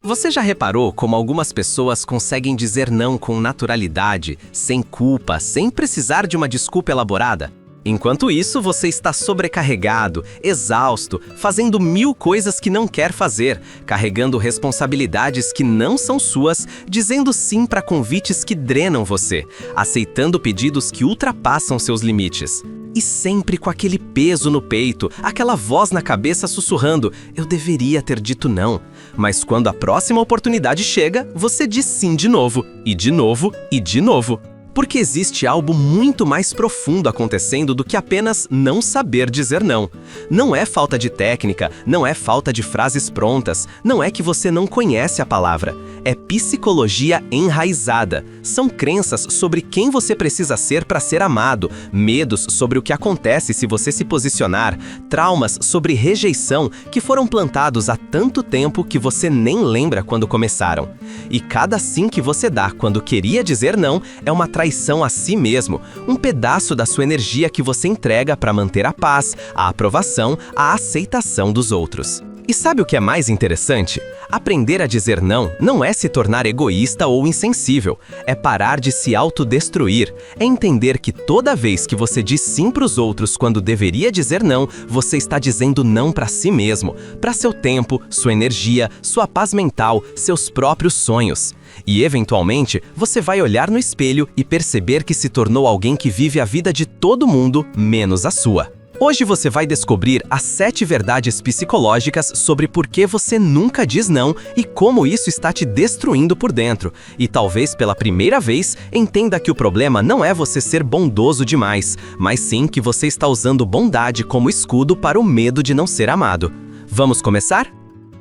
Você já reparou como algumas pessoas conseguem dizer não com naturalidade, sem culpa, sem precisar de uma desculpa elaborada? Enquanto isso, você está sobrecarregado, exausto, fazendo 1000 coisas que não quer fazer, carregando responsabilidades que não são suas, dizendo sim para convites que drenam você, aceitando pedidos que ultrapassam seus limites. E sempre com aquele peso no peito, aquela voz na cabeça sussurrando: eu deveria ter dito não. Mas quando a próxima oportunidade chega, você diz sim de novo, e de novo, e de novo. Porque existe algo muito mais profundo acontecendo do que apenas não saber dizer não. Não é falta de técnica, não é falta de frases prontas, não é que você não conhece a palavra. É psicologia enraizada. São crenças sobre quem você precisa ser para ser amado, medos sobre o que acontece se você se posicionar, traumas sobre rejeição que foram plantados há tanto tempo que você nem lembra quando começaram. E cada sim que você dá quando queria dizer não é uma traição a si mesmo, um pedaço da sua energia que você entrega para manter a paz, a aprovação, a aceitação dos outros. E sabe o que é mais interessante? Aprender a dizer não é se tornar egoísta ou insensível, é parar de se autodestruir, é entender que toda vez que você diz sim para os outros quando deveria dizer não, você está dizendo não para si mesmo, para seu tempo, sua energia, sua paz mental, seus próprios sonhos. E, eventualmente, você vai olhar no espelho e perceber que se tornou alguém que vive a vida de todo mundo, menos a sua. Hoje você vai descobrir as 7 verdades psicológicas sobre por que você nunca diz não e como isso está te destruindo por dentro. E talvez pela primeira vez entenda que o problema não é você ser bondoso demais, mas sim que você está usando bondade como escudo para o medo de não ser amado. Vamos começar?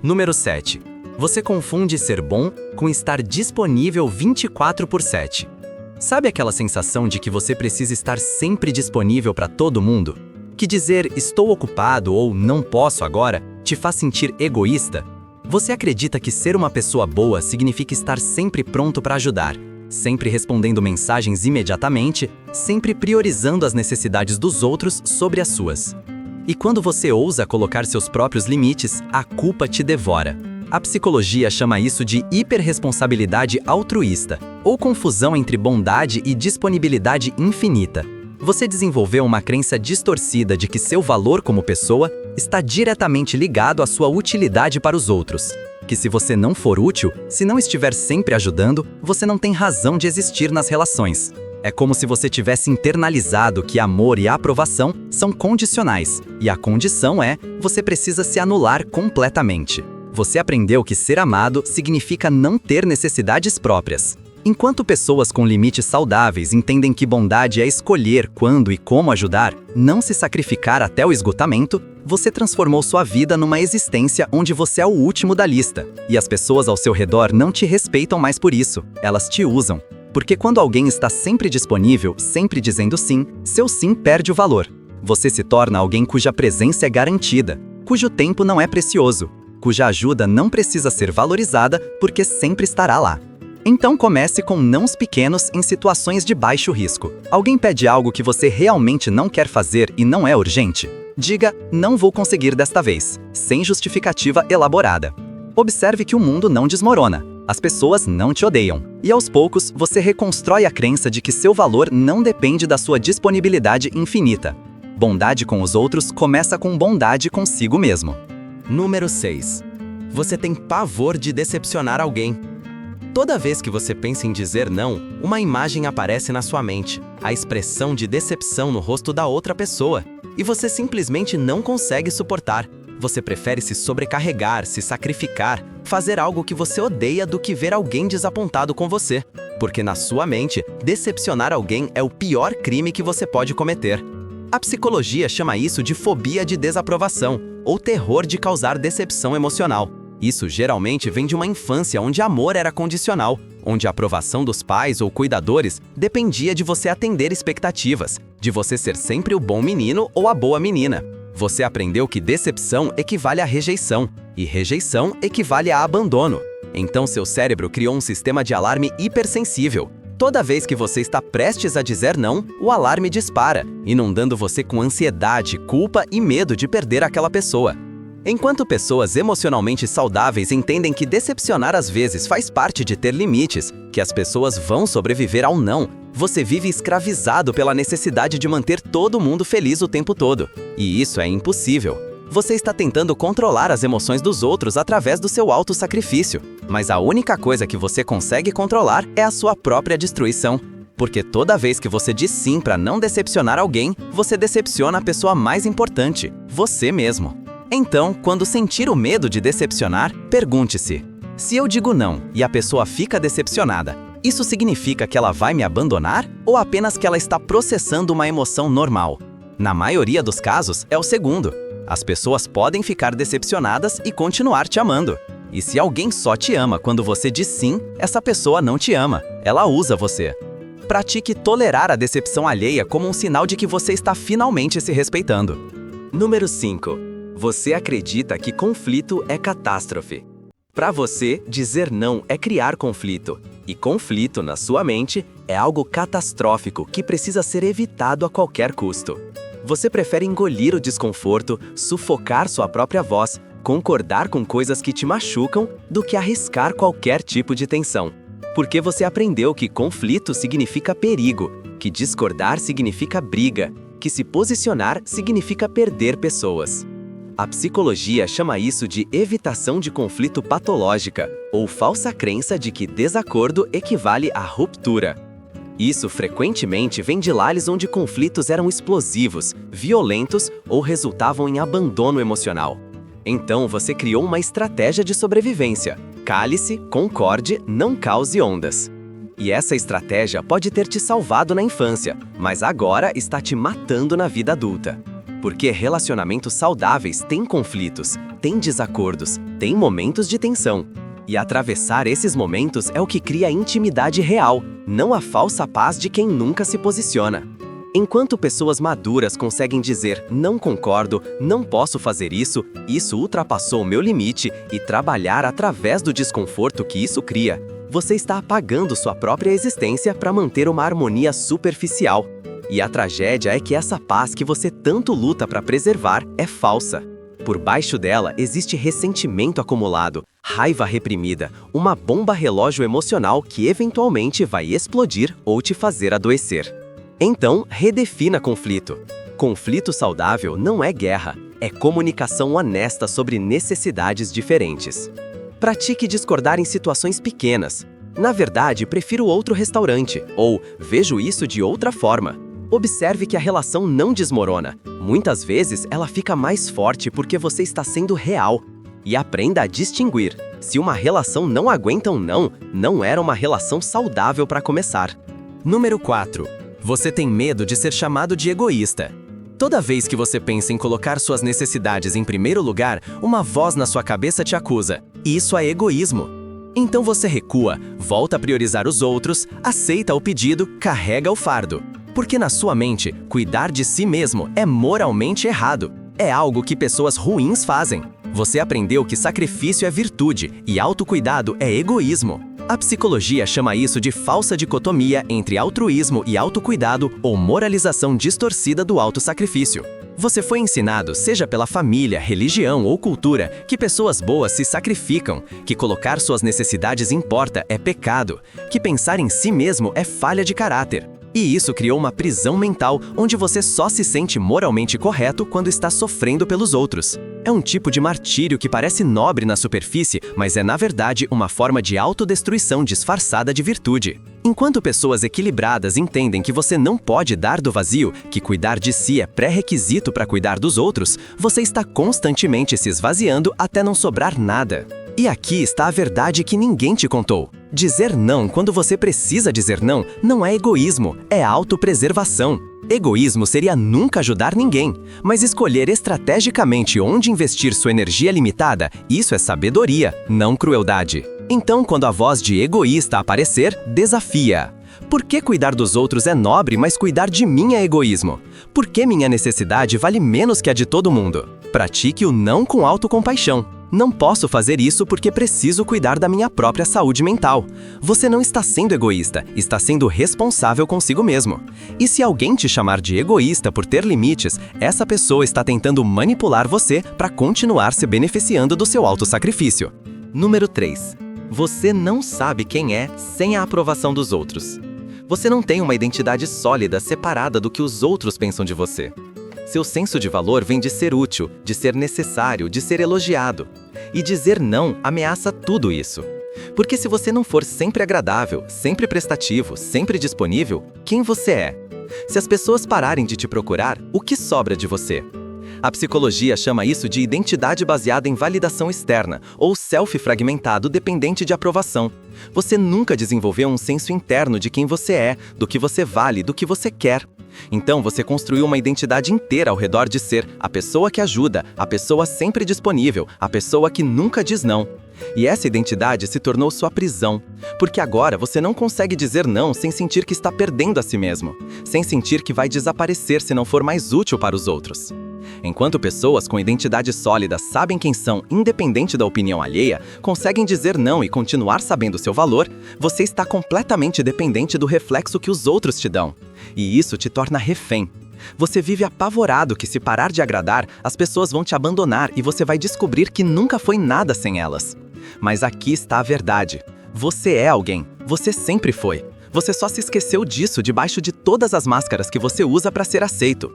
Número 7. Você confunde ser bom com estar disponível 24/7. Sabe aquela sensação de que você precisa estar sempre disponível para todo mundo? Que dizer estou ocupado ou não posso agora te faz sentir egoísta? Você acredita que ser uma pessoa boa significa estar sempre pronto para ajudar, sempre respondendo mensagens imediatamente, sempre priorizando as necessidades dos outros sobre as suas. E quando você ousa colocar seus próprios limites, a culpa te devora. A psicologia chama isso de hiperresponsabilidade altruísta, ou confusão entre bondade e disponibilidade infinita. Você desenvolveu uma crença distorcida de que seu valor como pessoa está diretamente ligado à sua utilidade para os outros. Que se você não for útil, se não estiver sempre ajudando, você não tem razão de existir nas relações. É como se você tivesse internalizado que amor e aprovação são condicionais, e a condição é: você precisa se anular completamente. Você aprendeu que ser amado significa não ter necessidades próprias. Enquanto pessoas com limites saudáveis entendem que bondade é escolher quando e como ajudar, não se sacrificar até o esgotamento, você transformou sua vida numa existência onde você é o último da lista. E as pessoas ao seu redor não te respeitam mais por isso, elas te usam. Porque quando alguém está sempre disponível, sempre dizendo sim, seu sim perde o valor. Você se torna alguém cuja presença é garantida, cujo tempo não é precioso, cuja ajuda não precisa ser valorizada porque sempre estará lá. Então comece com nãos pequenos em situações de baixo risco. Alguém pede algo que você realmente não quer fazer e não é urgente? Diga, não vou conseguir desta vez, sem justificativa elaborada. Observe que o mundo não desmorona, as pessoas não te odeiam. E aos poucos, você reconstrói a crença de que seu valor não depende da sua disponibilidade infinita. Bondade com os outros começa com bondade consigo mesmo. Número 6. Você tem pavor de decepcionar alguém. Toda vez que você pensa em dizer não, uma imagem aparece na sua mente, a expressão de decepção no rosto da outra pessoa, e você simplesmente não consegue suportar. Você prefere se sobrecarregar, se sacrificar, fazer algo que você odeia do que ver alguém desapontado com você, porque na sua mente, decepcionar alguém é o pior crime que você pode cometer. A psicologia chama isso de fobia de desaprovação, ou terror de causar decepção emocional. Isso geralmente vem de uma infância onde amor era condicional, onde a aprovação dos pais ou cuidadores dependia de você atender expectativas, de você ser sempre o bom menino ou a boa menina. Você aprendeu que decepção equivale a rejeição, e rejeição equivale a abandono. Então seu cérebro criou um sistema de alarme hipersensível. Toda vez que você está prestes a dizer não, o alarme dispara, inundando você com ansiedade, culpa e medo de perder aquela pessoa. Enquanto pessoas emocionalmente saudáveis entendem que decepcionar às vezes faz parte de ter limites, que as pessoas vão sobreviver ao não, você vive escravizado pela necessidade de manter todo mundo feliz o tempo todo. E isso é impossível. Você está tentando controlar as emoções dos outros através do seu autossacrifício, mas a única coisa que você consegue controlar é a sua própria destruição. Porque toda vez que você diz sim para não decepcionar alguém, você decepciona a pessoa mais importante, você mesmo. Então, quando sentir o medo de decepcionar, pergunte-se: se eu digo não e a pessoa fica decepcionada, isso significa que ela vai me abandonar ou apenas que ela está processando uma emoção normal? Na maioria dos casos, é o segundo. As pessoas podem ficar decepcionadas e continuar te amando. E se alguém só te ama quando você diz sim, essa pessoa não te ama, ela usa você. Pratique tolerar a decepção alheia como um sinal de que você está finalmente se respeitando. Número 5. Você acredita que conflito é catástrofe. Para você, dizer não é criar conflito. E conflito, na sua mente, é algo catastrófico que precisa ser evitado a qualquer custo. Você prefere engolir o desconforto, sufocar sua própria voz, concordar com coisas que te machucam, do que arriscar qualquer tipo de tensão. Porque você aprendeu que conflito significa perigo, que discordar significa briga, que se posicionar significa perder pessoas. A psicologia chama isso de evitação de conflito patológica, ou falsa crença de que desacordo equivale a ruptura. Isso frequentemente vem de lares onde conflitos eram explosivos, violentos ou resultavam em abandono emocional. Então você criou uma estratégia de sobrevivência. Cale-se, concorde, não cause ondas. E essa estratégia pode ter te salvado na infância, mas agora está te matando na vida adulta. Porque relacionamentos saudáveis têm conflitos, têm desacordos, têm momentos de tensão. E atravessar esses momentos é o que cria intimidade real, não a falsa paz de quem nunca se posiciona. Enquanto pessoas maduras conseguem dizer não concordo, não posso fazer isso ultrapassou o meu limite e trabalhar através do desconforto que isso cria, você está apagando sua própria existência para manter uma harmonia superficial. E a tragédia é que essa paz que você tanto luta para preservar é falsa. Por baixo dela existe ressentimento acumulado, raiva reprimida, uma bomba relógio emocional que eventualmente vai explodir ou te fazer adoecer. Então, redefina conflito. Conflito saudável não é guerra, é comunicação honesta sobre necessidades diferentes. Pratique discordar em situações pequenas. Na verdade, prefiro outro restaurante, ou vejo isso de outra forma. Observe que a relação não desmorona. Muitas vezes, ela fica mais forte porque você está sendo real. E aprenda a distinguir. Se uma relação não aguenta um não, não era uma relação saudável para começar. Número 4. Você tem medo de ser chamado de egoísta. Toda vez que você pensa em colocar suas necessidades em primeiro lugar, uma voz na sua cabeça te acusa. Isso é egoísmo. Então você recua, volta a priorizar os outros, aceita o pedido, carrega o fardo. Porque na sua mente, cuidar de si mesmo é moralmente errado. É algo que pessoas ruins fazem. Você aprendeu que sacrifício é virtude e autocuidado é egoísmo. A psicologia chama isso de falsa dicotomia entre altruísmo e autocuidado ou moralização distorcida do autossacrifício. Você foi ensinado, seja pela família, religião ou cultura, que pessoas boas se sacrificam, que colocar suas necessidades importa é pecado, que pensar em si mesmo é falha de caráter. E isso criou uma prisão mental onde você só se sente moralmente correto quando está sofrendo pelos outros. É um tipo de martírio que parece nobre na superfície, mas é na verdade uma forma de autodestruição disfarçada de virtude. Enquanto pessoas equilibradas entendem que você não pode dar do vazio, que cuidar de si é pré-requisito para cuidar dos outros, você está constantemente se esvaziando até não sobrar nada. E aqui está a verdade que ninguém te contou. Dizer não quando você precisa dizer não, não é egoísmo, é autopreservação. Egoísmo seria nunca ajudar ninguém, mas escolher estrategicamente onde investir sua energia limitada, isso é sabedoria, não crueldade. Então, quando a voz de egoísta aparecer, desafia. Por que cuidar dos outros é nobre, mas cuidar de mim é egoísmo? Por que minha necessidade vale menos que a de todo mundo? Pratique o não com autocompaixão. Não posso fazer isso porque preciso cuidar da minha própria saúde mental. Você não está sendo egoísta, está sendo responsável consigo mesmo. E se alguém te chamar de egoísta por ter limites, essa pessoa está tentando manipular você para continuar se beneficiando do seu autossacrifício. Número 3. Você não sabe quem é sem a aprovação dos outros. Você não tem uma identidade sólida separada do que os outros pensam de você. Seu senso de valor vem de ser útil, de ser necessário, de ser elogiado. E dizer não ameaça tudo isso. Porque se você não for sempre agradável, sempre prestativo, sempre disponível, quem você é? Se as pessoas pararem de te procurar, o que sobra de você? A psicologia chama isso de identidade baseada em validação externa, ou self fragmentado dependente de aprovação. Você nunca desenvolveu um senso interno de quem você é, do que você vale, do que você quer. Então você construiu uma identidade inteira ao redor de ser a pessoa que ajuda, a pessoa sempre disponível, a pessoa que nunca diz não. E essa identidade se tornou sua prisão, porque agora você não consegue dizer não sem sentir que está perdendo a si mesmo, sem sentir que vai desaparecer se não for mais útil para os outros. Enquanto pessoas com identidade sólida sabem quem são, independente da opinião alheia, conseguem dizer não e continuar sabendo seu valor, você está completamente dependente do reflexo que os outros te dão. E isso te torna refém. Você vive apavorado que se parar de agradar, as pessoas vão te abandonar e você vai descobrir que nunca foi nada sem elas. Mas aqui está a verdade. Você é alguém. Você sempre foi. Você só se esqueceu disso debaixo de todas as máscaras que você usa para ser aceito.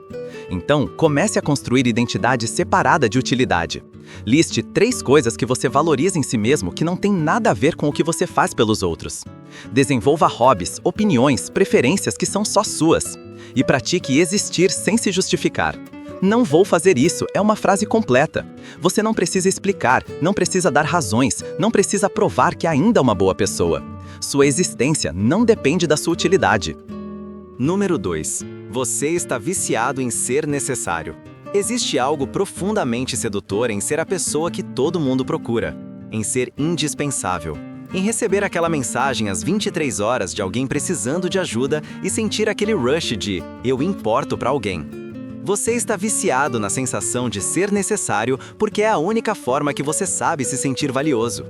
Então, comece a construir identidade separada de utilidade. Liste 3 coisas que você valoriza em si mesmo que não tem nada a ver com o que você faz pelos outros. Desenvolva hobbies, opiniões, preferências que são só suas. E pratique existir sem se justificar. Não vou fazer isso é uma frase completa. Você não precisa explicar, não precisa dar razões, não precisa provar que ainda é uma boa pessoa. Sua existência não depende da sua utilidade. Número 2. Você está viciado em ser necessário. Existe algo profundamente sedutor em ser a pessoa que todo mundo procura, em ser indispensável, em receber aquela mensagem às 23 horas de alguém precisando de ajuda e sentir aquele rush de "eu importo para alguém". Você está viciado na sensação de ser necessário porque é a única forma que você sabe se sentir valioso.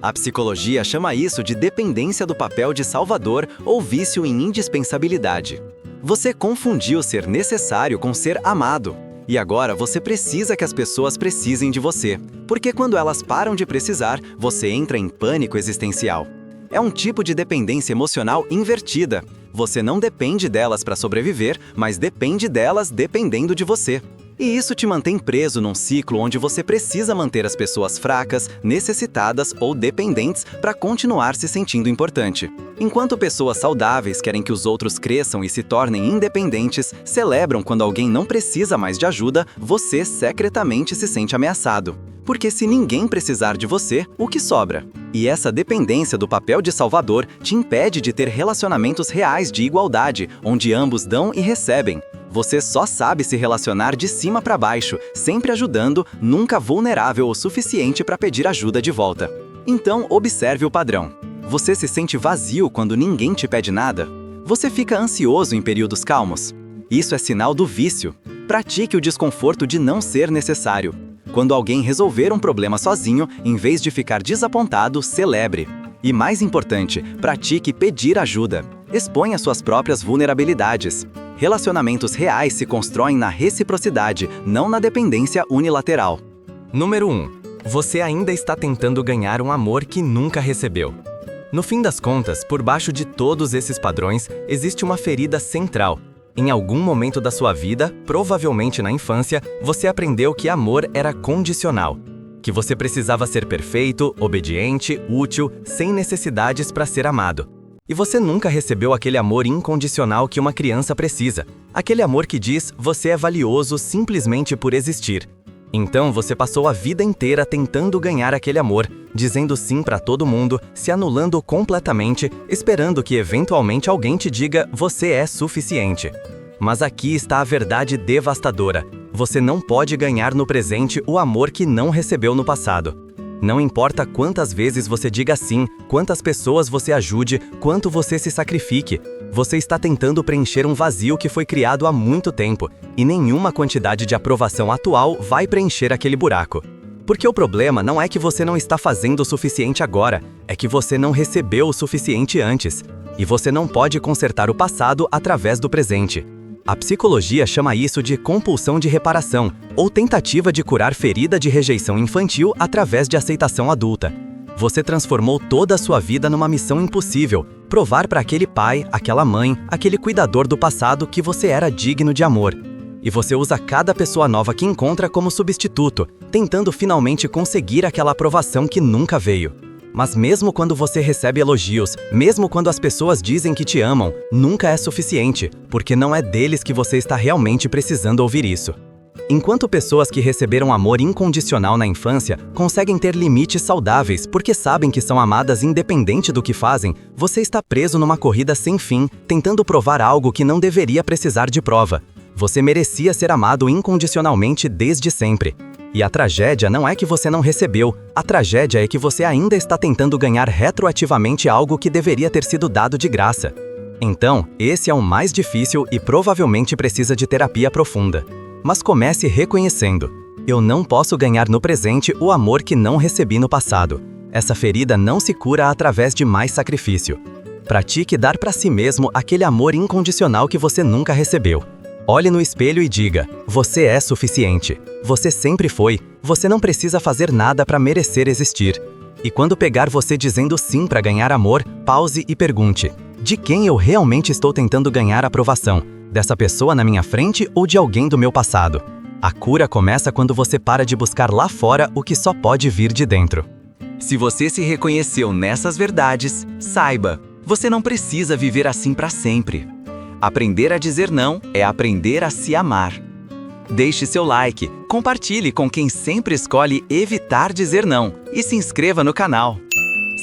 A psicologia chama isso de dependência do papel de salvador ou vício em indispensabilidade. Você confundiu ser necessário com ser amado. E agora você precisa que as pessoas precisem de você, porque quando elas param de precisar, você entra em pânico existencial. É um tipo de dependência emocional invertida. Você não depende delas para sobreviver, mas depende delas dependendo de você. E isso te mantém preso num ciclo onde você precisa manter as pessoas fracas, necessitadas ou dependentes para continuar se sentindo importante. Enquanto pessoas saudáveis querem que os outros cresçam e se tornem independentes, celebram quando alguém não precisa mais de ajuda, você secretamente se sente ameaçado. Porque se ninguém precisar de você, o que sobra? E essa dependência do papel de salvador te impede de ter relacionamentos reais de igualdade, onde ambos dão e recebem. Você só sabe se relacionar de cima para baixo, sempre ajudando, nunca vulnerável o suficiente para pedir ajuda de volta. Então, observe o padrão. Você se sente vazio quando ninguém te pede nada? Você fica ansioso em períodos calmos? Isso é sinal do vício. Pratique o desconforto de não ser necessário. Quando alguém resolver um problema sozinho, em vez de ficar desapontado, celebre. E mais importante, pratique pedir ajuda. Exponha suas próprias vulnerabilidades. Relacionamentos reais se constroem na reciprocidade, não na dependência unilateral. Número 1. Você ainda está tentando ganhar um amor que nunca recebeu. No fim das contas, por baixo de todos esses padrões, existe uma ferida central. Em algum momento da sua vida, provavelmente na infância, você aprendeu que amor era condicional. Que você precisava ser perfeito, obediente, útil, sem necessidades para ser amado. E você nunca recebeu aquele amor incondicional que uma criança precisa. Aquele amor que diz, você é valioso simplesmente por existir. Então você passou a vida inteira tentando ganhar aquele amor, dizendo sim para todo mundo, se anulando completamente, esperando que eventualmente alguém te diga, você é suficiente. Mas aqui está a verdade devastadora. Você não pode ganhar no presente o amor que não recebeu no passado. Não importa quantas vezes você diga sim, quantas pessoas você ajude, quanto você se sacrifique. Você está tentando preencher um vazio que foi criado há muito tempo, e nenhuma quantidade de aprovação atual vai preencher aquele buraco. Porque o problema não é que você não está fazendo o suficiente agora, é que você não recebeu o suficiente antes. E você não pode consertar o passado através do presente. A psicologia chama isso de compulsão de reparação, ou tentativa de curar ferida de rejeição infantil através de aceitação adulta. Você transformou toda a sua vida numa missão impossível, provar para aquele pai, aquela mãe, aquele cuidador do passado que você era digno de amor. E você usa cada pessoa nova que encontra como substituto, tentando finalmente conseguir aquela aprovação que nunca veio. Mas mesmo quando você recebe elogios, mesmo quando as pessoas dizem que te amam, nunca é suficiente, porque não é deles que você está realmente precisando ouvir isso. Enquanto pessoas que receberam amor incondicional na infância conseguem ter limites saudáveis porque sabem que são amadas independente do que fazem, você está preso numa corrida sem fim, tentando provar algo que não deveria precisar de prova. Você merecia ser amado incondicionalmente desde sempre. E a tragédia não é que você não recebeu, a tragédia é que você ainda está tentando ganhar retroativamente algo que deveria ter sido dado de graça. Então, esse é o mais difícil e provavelmente precisa de terapia profunda. Mas comece reconhecendo: eu não posso ganhar no presente o amor que não recebi no passado. Essa ferida não se cura através de mais sacrifício. Pratique dar para si mesmo aquele amor incondicional que você nunca recebeu. Olhe no espelho e diga: você é suficiente. Você sempre foi. Você não precisa fazer nada para merecer existir. E quando pegar você dizendo sim para ganhar amor, pause e pergunte: de quem eu realmente estou tentando ganhar aprovação? Dessa pessoa na minha frente ou de alguém do meu passado? A cura começa quando você para de buscar lá fora o que só pode vir de dentro. Se você se reconheceu nessas verdades, saiba, você não precisa viver assim para sempre. Aprender a dizer não é aprender a se amar. Deixe seu like, compartilhe com quem sempre escolhe evitar dizer não e se inscreva no canal.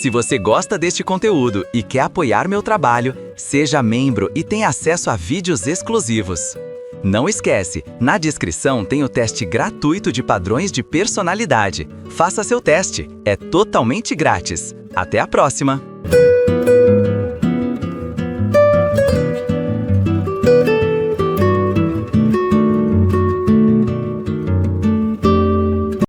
Se você gosta deste conteúdo e quer apoiar meu trabalho, seja membro e tenha acesso a vídeos exclusivos. Não esquece, na descrição tem o teste gratuito de padrões de personalidade. Faça seu teste, é totalmente grátis. Até a próxima!